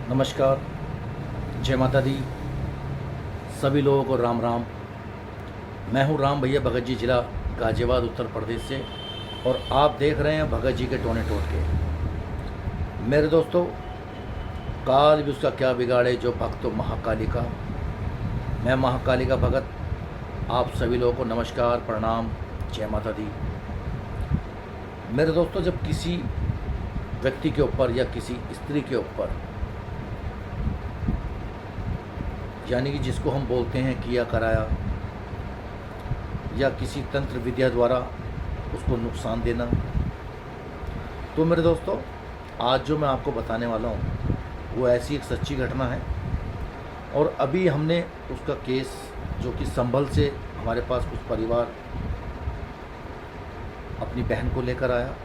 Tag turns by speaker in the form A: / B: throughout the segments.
A: नमस्कार, जय माता दी। सभी लोगों को राम राम। मैं हूं राम भैया भगत जी, ज़िला गाज़ियाबाद, उत्तर प्रदेश से, और आप देख रहे हैं भगत जी के टोने टोटके। मेरे दोस्तों, काल भी उसका क्या बिगाड़े जो भक्त हो महाकाली का। मैं महाकाली का भगत आप सभी लोगों को नमस्कार, प्रणाम, जय माता दी। मेरे दोस्तों, जब किसी व्यक्ति के ऊपर या किसी स्त्री के ऊपर, यानी कि जिसको हम बोलते हैं किया कराया, या किसी तंत्र विद्या द्वारा उसको नुकसान देना, तो मेरे दोस्तों आज जो मैं आपको बताने वाला हूँ वो ऐसी एक सच्ची घटना है। और अभी हमने उसका केस, जो कि संभल से हमारे पास कुछ परिवार अपनी बहन को लेकर आया,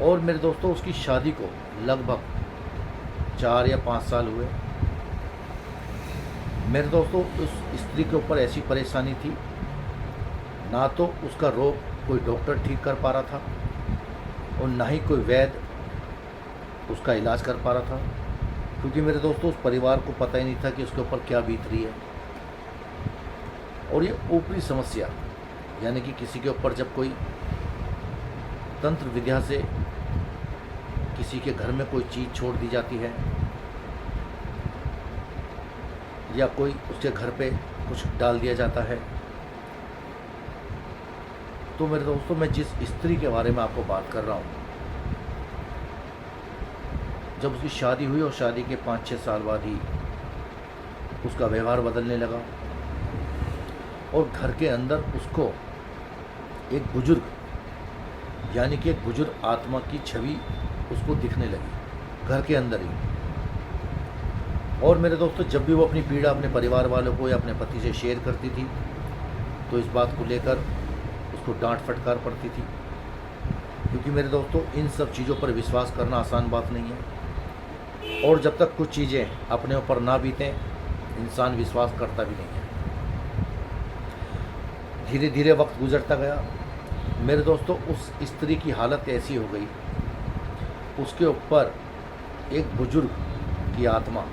A: और मेरे दोस्तों उसकी शादी को लगभग 4 या 5 साल हुए। मेरे दोस्तों, उस स्त्री के ऊपर ऐसी परेशानी थी, ना तो उसका रोग कोई डॉक्टर ठीक कर पा रहा था और ना ही कोई वैद्य उसका इलाज कर पा रहा था, क्योंकि मेरे दोस्तों उस परिवार को पता ही नहीं था कि उसके ऊपर क्या बीत रही है। और ये ऊपरी समस्या, यानी कि किसी के ऊपर जब कोई तंत्र विद्या से किसी के घर में कोई चीज़ छोड़ दी जाती है, या कोई उसके घर पे कुछ डाल दिया जाता है, तो मेरे दोस्तों मैं जिस स्त्री के बारे में आपको बात कर रहा हूँ, जब उसकी शादी हुई और शादी के 5-6 साल बाद ही उसका व्यवहार बदलने लगा, और घर के अंदर उसको एक बुजुर्ग, यानी कि एक बुजुर्ग आत्मा की छवि उसको दिखने लगी घर के अंदर ही। और मेरे दोस्तों, जब भी वो अपनी पीड़ा अपने परिवार वालों को या अपने पति से शेयर करती थी, तो इस बात को लेकर उसको डांट फटकार पड़ती थी, क्योंकि मेरे दोस्तों इन सब चीज़ों पर विश्वास करना आसान बात नहीं है, और जब तक कुछ चीज़ें अपने ऊपर ना बीतें, इंसान विश्वास करता भी नहीं है। धीरे धीरे वक्त गुजरता गया। मेरे दोस्तों, उस स्त्री की हालत ऐसी हो गई, उसके ऊपर एक बुजुर्ग की आत्मा,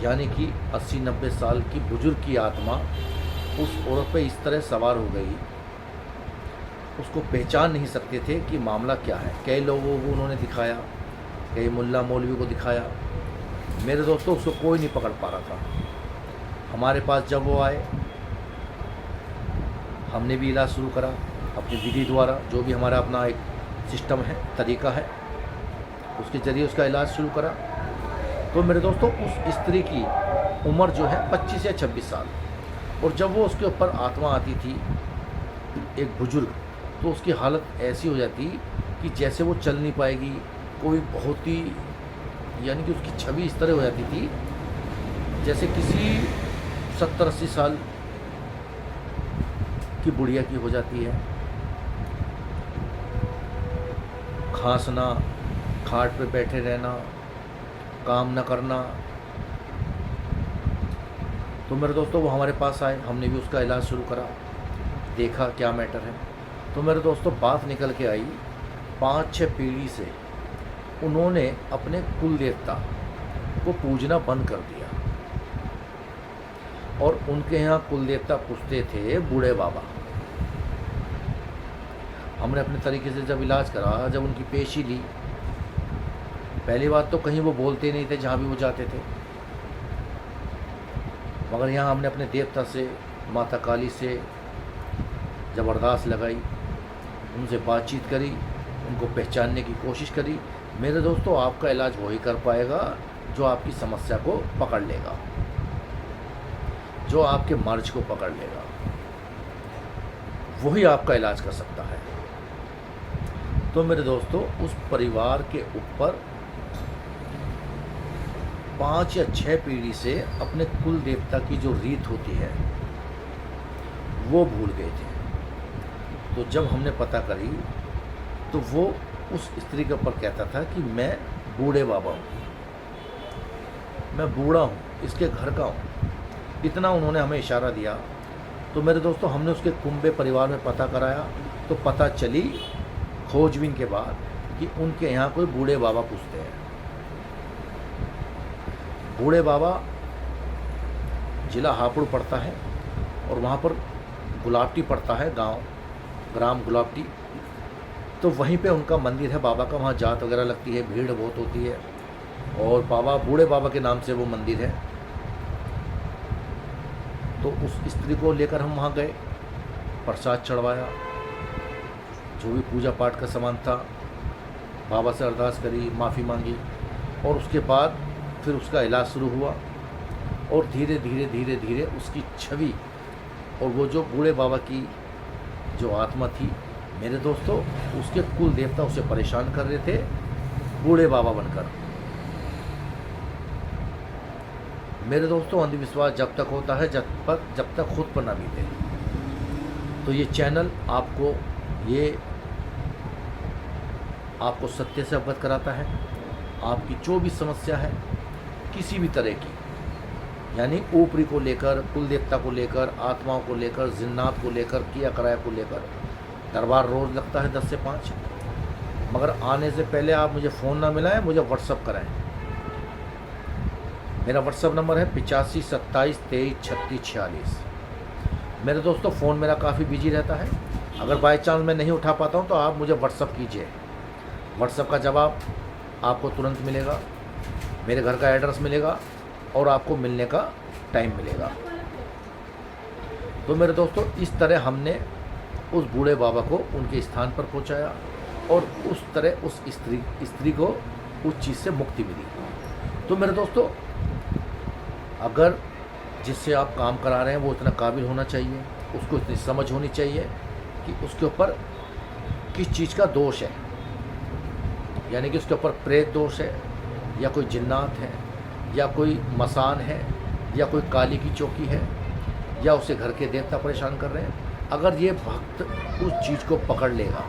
A: यानी कि 80-90 साल की बुजुर्ग की आत्मा उस औरत पे इस तरह सवार हो गई, उसको पहचान नहीं सकते थे कि मामला क्या है। कई लोगों को उन्होंने दिखाया, कई मुल्ला मौलवी को दिखाया, मेरे दोस्तों उसको कोई नहीं पकड़ पा रहा था। हमारे पास जब वो आए, हमने भी इलाज शुरू करा अपनी विधि द्वारा, जो भी हमारा अपना एक सिस्टम है, तरीका है, उसके ज़रिए उसका इलाज शुरू करा। तो मेरे दोस्तों उस स्त्री की उम्र जो है 25 या 26 साल, और जब वो उसके ऊपर आत्मा आती थी एक बुजुर्ग, तो उसकी हालत ऐसी हो जाती कि जैसे वो चल नहीं पाएगी, कोई बहुत ही, यानी कि उसकी छवि इस तरह हो जाती थी जैसे किसी 70-80 साल की बुढ़िया की हो जाती है। खांसना, खाट पे बैठे रहना, काम न करना। तो मेरे दोस्तों वो हमारे पास आए, हमने भी उसका इलाज शुरू करा, देखा क्या मैटर है। तो मेरे दोस्तों बात निकल के आई, 5-6 पीढ़ी से उन्होंने अपने कुल देवता को पूजना बंद कर दिया, और उनके यहाँ कुल देवता पूछते थे बूढ़े बाबा। हमने अपने तरीके से जब इलाज करा, जब उनकी पेशी ली, पहली बात तो कहीं वो बोलते नहीं थे जहाँ भी वो जाते थे, मगर यहाँ हमने अपने देवता से, माता काली से जब अरदास लगाई, उनसे बातचीत करी, उनको पहचानने की कोशिश करी। मेरे दोस्तों, आपका इलाज वही कर पाएगा जो आपकी समस्या को पकड़ लेगा, जो आपके मर्ज को पकड़ लेगा, वही आपका इलाज कर सकता है। तो मेरे दोस्तों, उस परिवार के ऊपर 5 या 6 पीढ़ी से अपने कुल देवता की जो रीत होती है वो भूल गए थे। तो जब हमने पता करी, तो वो उस स्त्री के ऊपर कहता था कि मैं बूढ़े बाबा हूँ, मैं बूढ़ा हूँ, इसके घर का हूँ। इतना उन्होंने हमें इशारा दिया। तो मेरे दोस्तों, हमने उसके कुंबे परिवार में पता कराया, तो पता चली खोजबीन के बाद कि उनके यहाँ कोई बूढ़े बाबा पूछते हैं। बूढ़े बाबा जिला हापुड़ पड़ता है और वहाँ पर गुलाबटी पड़ता है, ग्राम गुलाबटी। तो वहीं पे उनका मंदिर है बाबा का। वहाँ जात वगैरह लगती है, भीड़ बहुत होती है और बूढ़े बाबा के नाम से वो मंदिर है। तो उस स्त्री को लेकर हम वहाँ गए, प्रसाद चढ़वाया, जो भी पूजा पाठ का सामान था, बाबा से अरदास करी, माफ़ी मांगी और उसके बाद फिर उसका इलाज शुरू हुआ। और धीरे धीरे धीरे धीरे उसकी छवि और वो जो बूढ़े बाबा की जो आत्मा थी, मेरे दोस्तों, उसके कुल देवता उसे परेशान कर रहे थे बूढ़े बाबा बनकर। मेरे दोस्तों, अंधविश्वास जब तक होता है जब तक खुद पर ना बीते। तो ये चैनल आपको सत्य से अवगत कराता है। आपकी जो भी समस्या है किसी भी तरह की, यानी ऊपरी को लेकर, कुल देवता को लेकर, आत्माओं को लेकर, जिन्नात को लेकर, किया कराया को लेकर, दरबार रोज़ लगता है 10 से 5। मगर आने से पहले आप मुझे फ़ोन ना मिलाएं, मुझे व्हाट्सअप कराएं। मेरा व्हाट्सअप नंबर है 85 27 23 36 46। मेरे दोस्तों, फ़ोन मेरा काफ़ी बिजी रहता है। अगर बाय चांस मैं नहीं उठा पाता हूँ तो आप मुझे व्हाट्सअप कीजिए। व्हाट्सअप का जवाब आपको तुरंत मिलेगा, मेरे घर का एड्रेस मिलेगा और आपको मिलने का टाइम मिलेगा। तो मेरे दोस्तों, इस तरह हमने उस बूढ़े बाबा को उनके स्थान पर पहुंचाया और उस तरह उस स्त्री को उस चीज़ से मुक्ति मिली। तो मेरे दोस्तों, अगर जिससे आप काम करा रहे हैं वो इतना काबिल होना चाहिए, उसको इतनी समझ होनी चाहिए कि उसके ऊपर किस चीज़ का दोष है, यानी कि उसके ऊपर प्रेत दोष है या कोई जिन्नात है या कोई मसान है या कोई काली की चौकी है या उसे घर के देवता परेशान कर रहे हैं। अगर ये भक्त उस चीज़ को पकड़ लेगा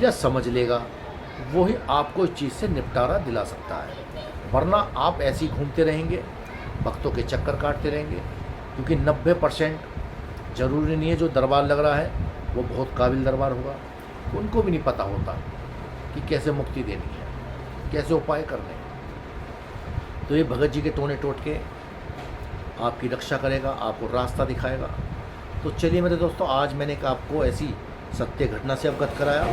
A: या समझ लेगा, वही आपको इस चीज़ से निपटारा दिला सकता है। वरना आप ऐसे ही घूमते रहेंगे, भक्तों के चक्कर काटते रहेंगे, क्योंकि 90% ज़रूरी नहीं है जो दरबार लग रहा है वो बहुत काबिल दरबार होगा। उनको भी नहीं पता होता कि कैसे मुक्ति देनी है, कैसे उपाय करने हैं। तो ये भगत जी के टोने टोटके आपकी रक्षा करेगा, आपको रास्ता दिखाएगा। तो चलिए मेरे दोस्तों, आज मैंने आपको ऐसी सत्य घटना से अवगत कराया।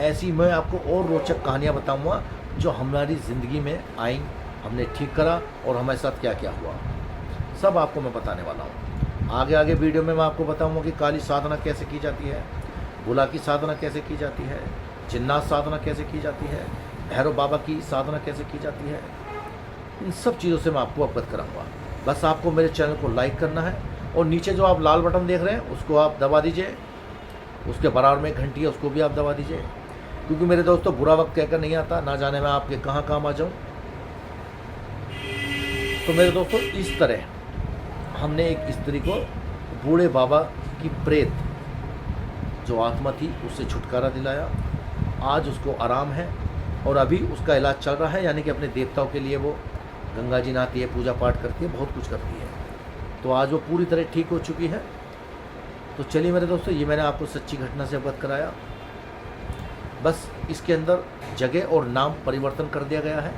A: ऐसी मैं आपको और रोचक कहानियाँ बताऊँगा जो हमारी ज़िंदगी में आई, हमने ठीक करा और हमारे साथ क्या क्या हुआ, सब आपको मैं बताने वाला हूँ। आगे वीडियो में मैं आपको बताऊँगा कि काली साधना कैसे की जाती है, बुला की साधना कैसे की जाती है, जिन्नात साधना कैसे की जाती है, भैरव बाबा की साधना कैसे की जाती है। इन सब चीज़ों से मैं आपको अवगत कराऊँगा। बस आपको मेरे चैनल को लाइक करना है और नीचे जो आप लाल बटन देख रहे हैं उसको आप दबा दीजिए, उसके बराबर में एक घंटी है उसको भी आप दबा दीजिए, क्योंकि मेरे दोस्तों, बुरा वक्त कहकर नहीं आता, ना जाने मैं आपके कहाँ काम आ जाऊँ। तो मेरे दोस्तों, इस तरह हमने एक स्त्री को बूढ़े बाबा की प्रेत जो आत्मा थी उससे छुटकारा दिलाया। आज उसको आराम है और अभी उसका इलाज चल रहा है, यानी कि अपने देवताओं के लिए वो गंगा जी नहाती है, पूजा पाठ करती है, बहुत कुछ करती है। तो आज वो पूरी तरह ठीक हो चुकी है। तो चलिए मेरे दोस्तों, ये मैंने आपको सच्ची घटना से अवगत कराया। बस इसके अंदर जगह और नाम परिवर्तन कर दिया गया है।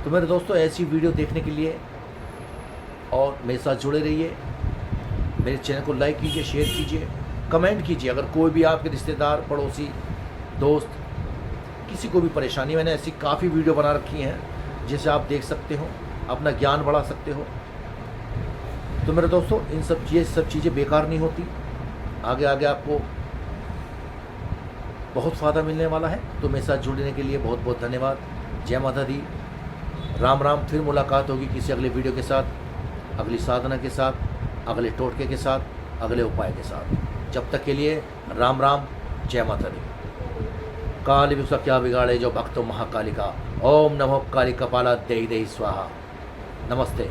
A: तो मेरे दोस्तों, ऐसी वीडियो देखने के लिए और मेरे साथ जुड़े रहिए। मेरे चैनल को लाइक कीजिए, शेयर कीजिए, कमेंट कीजिए। अगर कोई भी आपके रिश्तेदार, पड़ोसी, दोस्त, किसी को भी परेशानी, मैंने ऐसी काफ़ी वीडियो बना रखी हैं जिसे आप देख सकते हो, अपना ज्ञान बढ़ा सकते हो। तो मेरे दोस्तों, इन सब चीज़ें बेकार नहीं होती। आगे आपको बहुत फ़ायदा मिलने वाला है। तो मेरे साथ जुड़ने के लिए बहुत बहुत धन्यवाद। जय माता दी, राम राम। फिर मुलाकात होगी किसी अगले वीडियो के साथ, अगली साधना के साथ, अगले टोटके के साथ, अगले उपाय के साथ। जब तक के लिए राम राम, जय माता दी। काली विश्व क्या बिगाड़े जो भक्तो महाकालिका। ओम नमो काली कपाला देहि देहि स्वाहा। नमस्ते।